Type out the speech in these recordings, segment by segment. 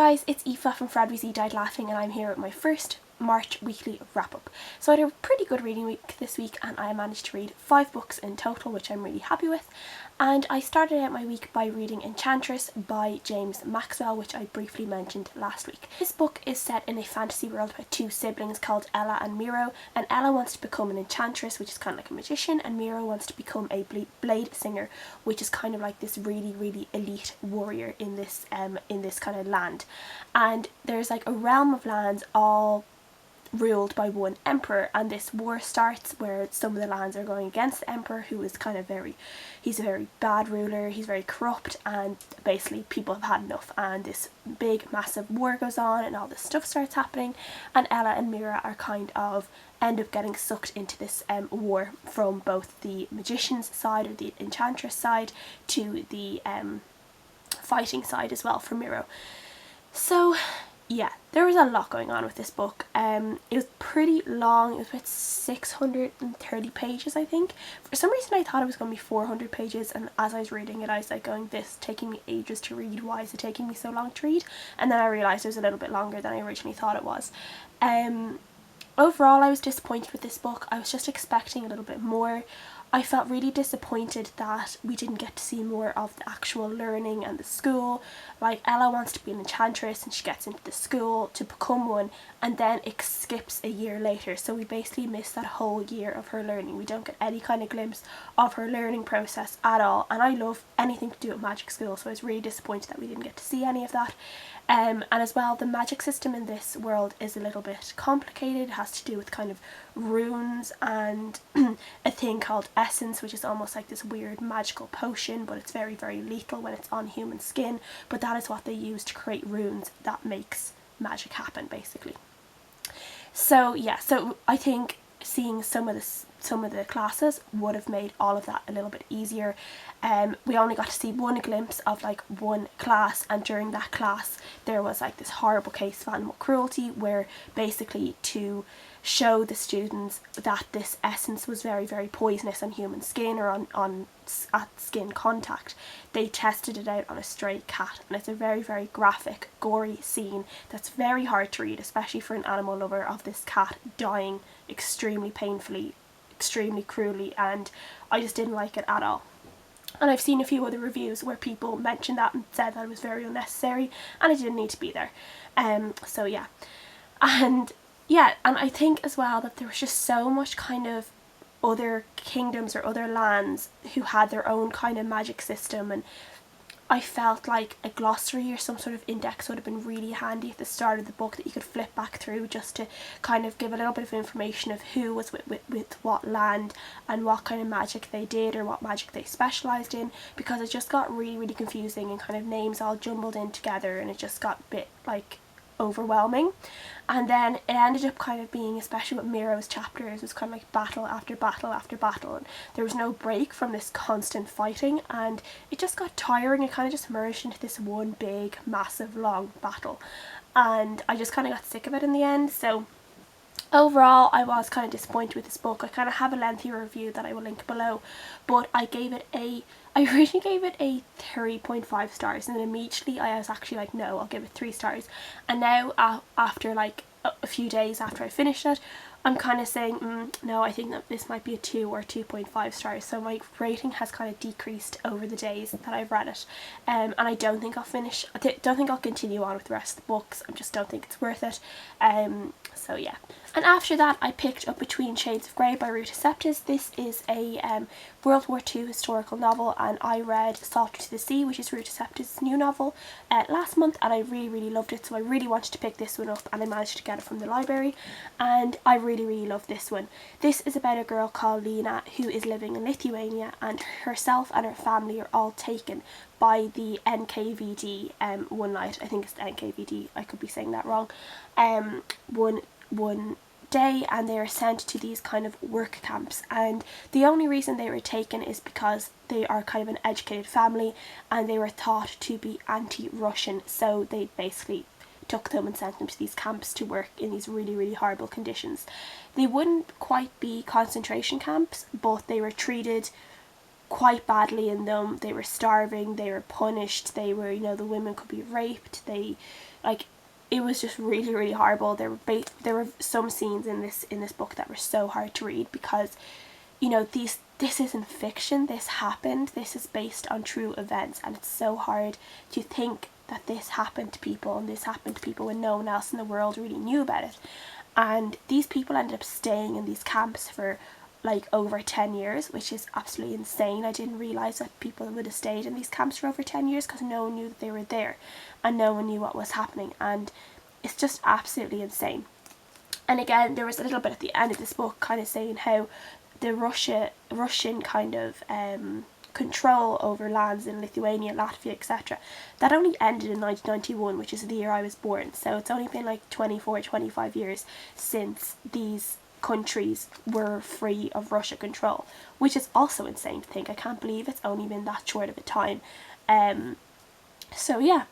guys, it's Aoife from Freddy's Died Laughing, and I'm here with my first March weekly wrap up. So I had a pretty good reading week this week, and I managed to read 5 books in total, which I'm really happy with. And I started out my week by reading Enchantress by James Maxwell, which I briefly mentioned last week. This book is set in a fantasy world about 2 siblings called Ella and Miro, and Ella wants to become an enchantress, which is kind of like a magician, and Miro wants to become a blade singer, which is kind of like this really elite warrior in this kind of land. And there's like a realm of lands all ruled by one emperor, and this war starts where some of the lands are going against the emperor, who is kind of he's a very bad ruler, he's very corrupt, and basically people have had enough, and this big massive war goes on and all this stuff starts happening, and Ella and Mira are kind of end up getting sucked into this war from both the magician's side or the enchantress side to the fighting side as well for Miro. So yeah, there was a lot going on with this book. It was pretty long. It was about 630 pages, I think. For some reason I thought it was going to be 400 pages, and as I was reading it I was like going, this is taking me ages to read, why is it taking me so long to read? And then I realised it was a little bit longer than I originally thought it was. Overall I was disappointed with this book. I was just expecting a little bit more. I felt really disappointed that we didn't get to see more of the actual learning and the school. Like, Ella wants to be an enchantress and she gets into the school to become one, and then it skips a year later, so we basically miss that whole year of her learning. We don't get any kind of glimpse of her learning process at all, and I love anything to do with magic school, so I was really disappointed that we didn't get to see any of that. And as well, the magic system in this world is a little bit complicated. It has to do with kind of runes and a thing called essence, which is almost like this weird magical potion, but it's very lethal when it's on human skin, but that is what they use to create runes that makes magic happen, basically. So yeah, so I think seeing some of the classes would have made all of that a little bit easier. We only got to see one glimpse of like one class, and during that class there was like this horrible case of animal cruelty, where basically to show the students that this essence was very poisonous on human skin or at skin contact, they tested it out on a stray cat, and it's a very graphic, gory scene that's very hard to read, especially for an animal lover, of this cat dying extremely painfully, extremely cruelly, and I just didn't like it at all. And I've seen a few other reviews where people mentioned that and said that it was very unnecessary and it didn't need to be there. So yeah. And I think as well that there was just so much kind of other kingdoms or other lands who had their own kind of magic system, and I felt like a glossary or some sort of index would have been really handy at the start of the book that you could flip back through, just to kind of give a little bit of information of who was with what land and what kind of magic they did or what magic they specialised in, because it just got really confusing and kind of names all jumbled in together, and it just got a bit like overwhelming. And then it ended up kind of being, especially with Miro's chapters, it was kind of like battle after battle, and there was no break from this constant fighting, and it just got tiring. It kind of just merged into this one big massive long battle, and I just kind of got sick of it in the end. So overall I was kind of disappointed with this book. I kind of have a lengthier review that I will link below, but I originally gave it a 3.5 stars, and then immediately I was actually like, no, I'll give it 3 stars. And now after like a few days after I finished it, I'm kind of saying, no, I think that this might be a 2 or 2.5 stars. So my rating has kind of decreased over the days that I've read it, and I don't think I'll continue on with the rest of the books. I just don't think it's worth it. So yeah. And after that I picked up Between Shades of Grey by Ruta. This is a World War II historical novel, and I read Salter to the Sea, which is Ruta new novel, last month, and I really loved it, so I really wanted to pick this one up, and I managed to get it from the library, and I really love this one. This is about a girl called Lena who is living in Lithuania, and herself and her family are all taken by the NKVD one night. I think it's the NKVD, I could be saying that wrong. One day, and they are sent to these kind of work camps, and the only reason they were taken is because they are kind of an educated family and they were thought to be anti-Russian, so they basically took them and sent them to these camps to work in these really horrible conditions. They wouldn't quite be concentration camps, but they were treated quite badly in them. They were starving, they were punished, they were, you know, the women could be raped, they, like, it was just really, really horrible. There were some scenes in this book that were so hard to read because, you know, this isn't fiction, this happened, this is based on true events, and it's so hard to think that this happened to people, and this happened to people when no one else in the world really knew about it. And these people ended up staying in these camps for like over 10 years, which is absolutely insane. I didn't realise that people would have stayed in these camps for over 10 years because no one knew that they were there and no one knew what was happening, and it's just absolutely insane. And again, there was a little bit at the end of this book kind of saying how the Russian kind of control over lands in Lithuania, Latvia, etc. that only ended in 1991, which is the year I was born. So it's only been like 25 years since these countries were free of Russia control, which is also insane to think. I can't believe it's only been that short of a time. So yeah,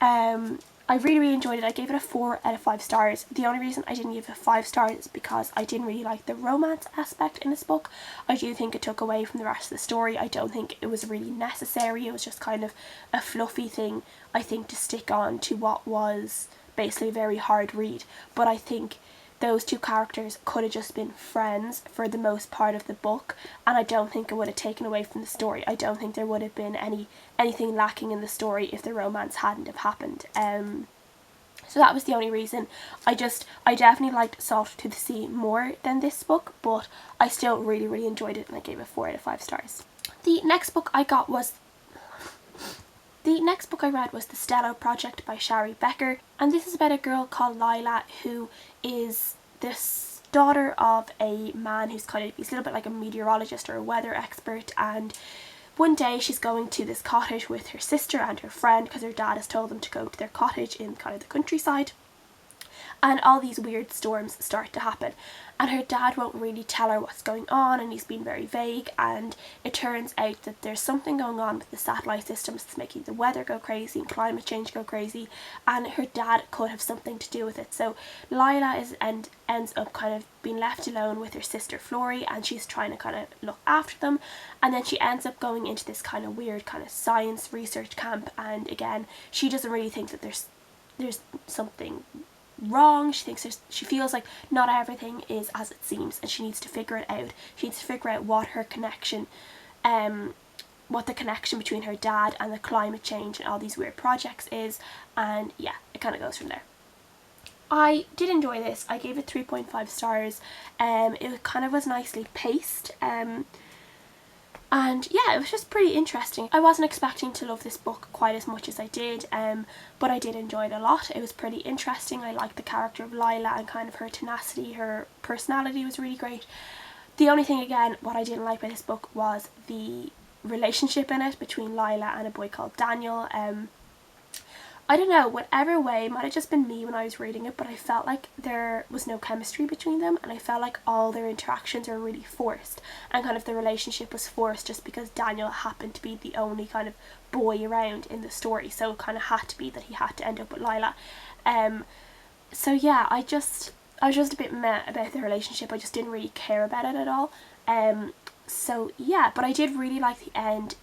I really, really enjoyed it. I gave it a 4 out of 5 stars. The only reason I didn't give it 5 stars is because I didn't really like the romance aspect in this book. I do think it took away from the rest of the story. I don't think it was really necessary. It was just kind of a fluffy thing, I think, to stick on to what was basically a very hard read. But I think those two characters could have just been friends for the most part of the book, and I don't think it would have taken away from the story. I don't think there would have been anything lacking in the story if the romance hadn't have happened. So that was the only reason. I definitely liked Salt to the Sea more than this book, but I still really, really enjoyed it, and I gave it 4 out of 5 stars. The next book I read was The Stellow Project by Shari, Becker, and this is about a girl called Lila who is this daughter of a man he's a little bit like a meteorologist or a weather expert, and one day she's going to this cottage with her sister and her friend because her dad has told them to go to their cottage in kind of the countryside. And all these weird storms start to happen, and her dad won't really tell her what's going on, and he's been very vague, and it turns out that there's something going on with the satellite systems that's making the weather go crazy and climate change go crazy, and her dad could have something to do with it. So Lila ends up kind of being left alone with her sister Flory, and she's trying to kind of look after them, and then she ends up going into this kind of weird kind of science research camp, and again she doesn't really think that there's something wrong. She feels like not everything is as it seems, and she needs to figure it out. She needs to figure out what the connection between her dad and the climate change and all these weird projects is, and yeah, it kind of goes from there. I did enjoy this. I gave it 3.5 stars. It kind of was nicely paced, and yeah, it was just pretty interesting. I wasn't expecting to love this book quite as much as I did, but I did enjoy it a lot. It was pretty interesting. I liked the character of Lila and kind of her tenacity. Her personality was really great. The only thing, again, what I didn't like about this book was the relationship in it between Lila and a boy called Daniel. I don't know, whatever way, it might have just been me when I was reading it, but I felt like there was no chemistry between them, and I felt like all their interactions were really forced, and kind of the relationship was forced just because Daniel happened to be the only kind of boy around in the story, so it kind of had to be that he had to end up with Lila. So yeah, I was just a bit meh about the relationship. I just didn't really care about it at all. So yeah, but I did really like the end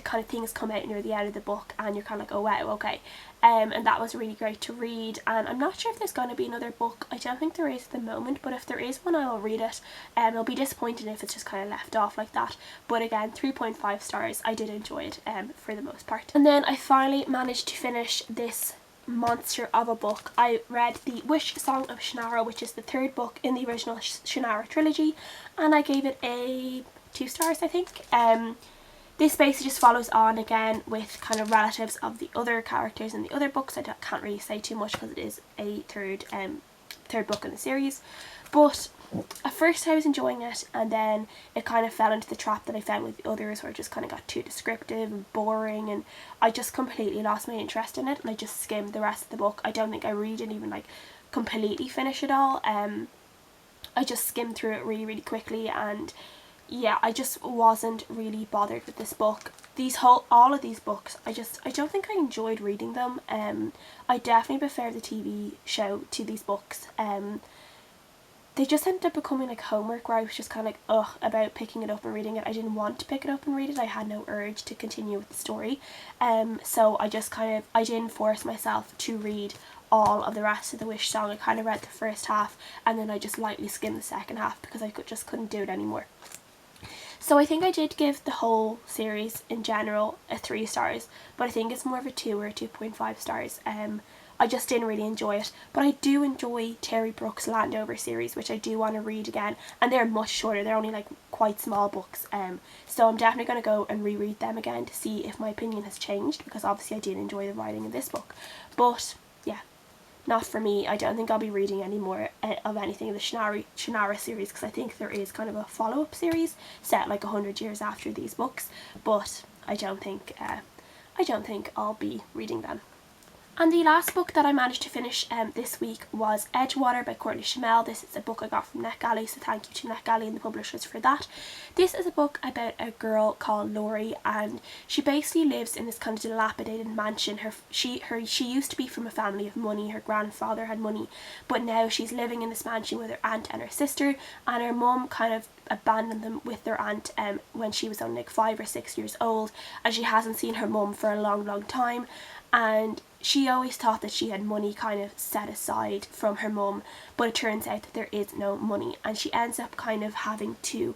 kind of things come out near the end of the book, and you're kind of like, oh wow, okay. And that was really great to read, and I'm not sure if there's going to be another book. I don't think there is at the moment, but if there is one, I will read it. I'll be disappointed if it's just kind of left off like that, but again, 3.5 stars. I did enjoy it for the most part. And then I finally managed to finish this monster of a book. I read the Wishes of Shannara, which is the 3rd book in the original Shannara trilogy, and I gave it a 2 stars, I think. This basically just follows on again with kind of relatives of the other characters in the other books. I can't really say too much because it is a third book in the series, but at first I was enjoying it, and then it kind of fell into the trap that I found with the others, where it just kind of got too descriptive and boring, and I just completely lost my interest in it, and I just skimmed the rest of the book. I don't think I really didn't even like completely finish it all. I just skimmed through it really, really quickly, and yeah, I just wasn't really bothered with this book. All of these books, I don't think I enjoyed reading them. I definitely prefer the TV show to these books. they just ended up becoming like homework, where I was just kind of like ugh about picking it up and reading it. I didn't want to pick it up and read it. I had no urge to continue with the story. So I just kind of, I didn't force myself to read all of the rest of the Wish Song. I kind of read the first half and then I just lightly skimmed the second half because I just couldn't do it anymore. So I think I did give the whole series in general a 3 stars, but I think it's more of a 2 or a 2.5 stars. I just didn't really enjoy it, but I do enjoy Terry Brooks' Landover series, which I do want to read again, and they're much shorter. They're only like quite small books, so I'm definitely going to go and reread them again to see if my opinion has changed, because obviously I did enjoy the writing in this book. But yeah, not for me. I don't think I'll be reading any more of anything in the Shannara series, because I think there is kind of a follow-up series set like 100 years after these books, but I don't think I'll be reading them. And the last book that I managed to finish this week was Edgewater by Courtney. This is a book I got from NetGalley, so thank you to NetGalley and the publishers for that. This is a book about a girl called Laurie, and she basically lives in this kind of dilapidated mansion. She used to be from a family of money. Her grandfather had money, but now she's living in this mansion with her aunt and her sister, and her mum kind of abandoned them with their aunt when she was only like 5 or 6 years old, and she hasn't seen her mum for a long time, and she always thought that she had money kind of set aside from her mum, but it turns out that there is no money, and she ends up kind of having to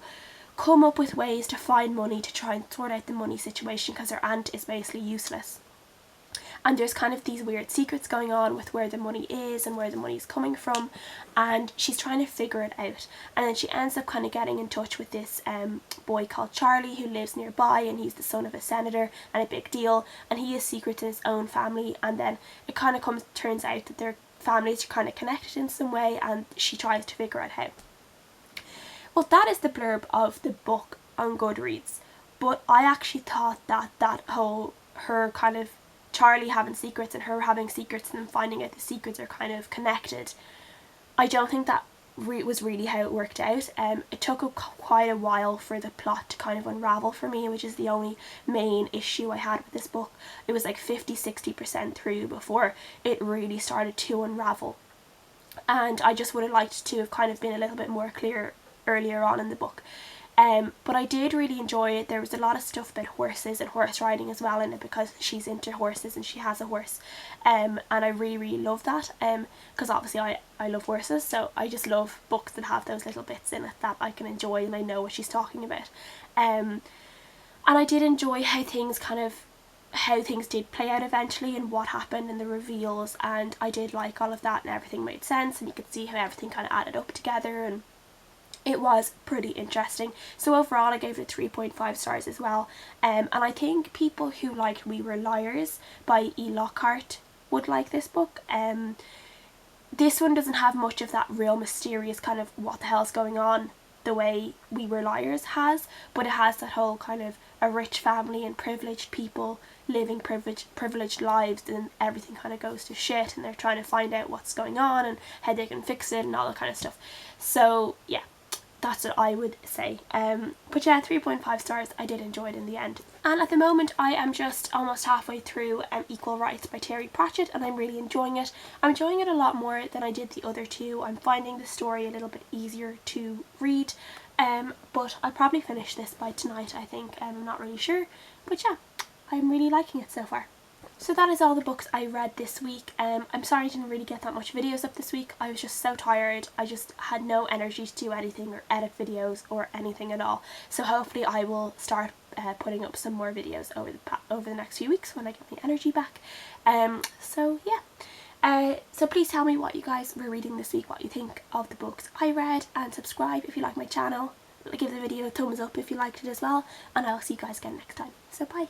come up with ways to find money to try and sort out the money situation, because her aunt is basically useless. And there's kind of these weird secrets going on with where the money is and where the money is coming from, and she's trying to figure it out. And then she ends up kind of getting in touch with this boy called Charlie, who lives nearby, and he's the son of a senator and a big deal, and he has secrets in his own family, and then it kind of turns out that their families are kind of connected in some way, and she tries to figure out how. Well, that is the blurb of the book on Goodreads, but I actually thought that whole, her kind of Charlie having secrets and her having secrets and then finding out the secrets are kind of connected, I don't think that was really how it worked out. It took quite a while for the plot to kind of unravel for me, which is the only main issue I had with this book. It was like 50-60% through before it really started to unravel, and I just would have liked to have kind of been a little bit more clear earlier on in the book. But I did really enjoy it. There was a lot of stuff about horses and horse riding as well in it, because she's into horses and she has a horse, and I really love that, because obviously I love horses, so I just love books that have those little bits in it that I can enjoy and I know what she's talking about. And I did enjoy how things did play out eventually and what happened and the reveals, and I did like all of that, and everything made sense and you could see how everything kind of added up together, and it was pretty interesting. So overall I gave it 3.5 stars as well, and I think people who liked We Were Liars by E. Lockhart would like this book. This one doesn't have much of that real mysterious kind of what the hell's going on the way We Were Liars has, but it has that whole kind of a rich family and privileged people living privileged lives, and everything kind of goes to shit and they're trying to find out what's going on and how they can fix it and all that kind of stuff. So yeah, that's what I would say. But yeah, 3.5 stars. I did enjoy it in the end. And at the moment I am just almost halfway through Equal Rites by Terry Pratchett, and I'm really enjoying it. I'm enjoying it a lot more than I did the other two. I'm finding the story a little bit easier to read, but I'll probably finish this by tonight, I think. I'm not really sure, but yeah, I'm really liking it so far. So that is all the books I read this week. I'm sorry I didn't really get that much videos up this week. I was just so tired. I just had no energy to do anything or edit videos or anything at all. So hopefully I will start putting up some more videos over the next few weeks when I get my energy back. So yeah. So please tell me what you guys were reading this week, what you think of the books I read, and subscribe if you like my channel. Give the video a thumbs up if you liked it as well, and I'll see you guys again next time. So bye.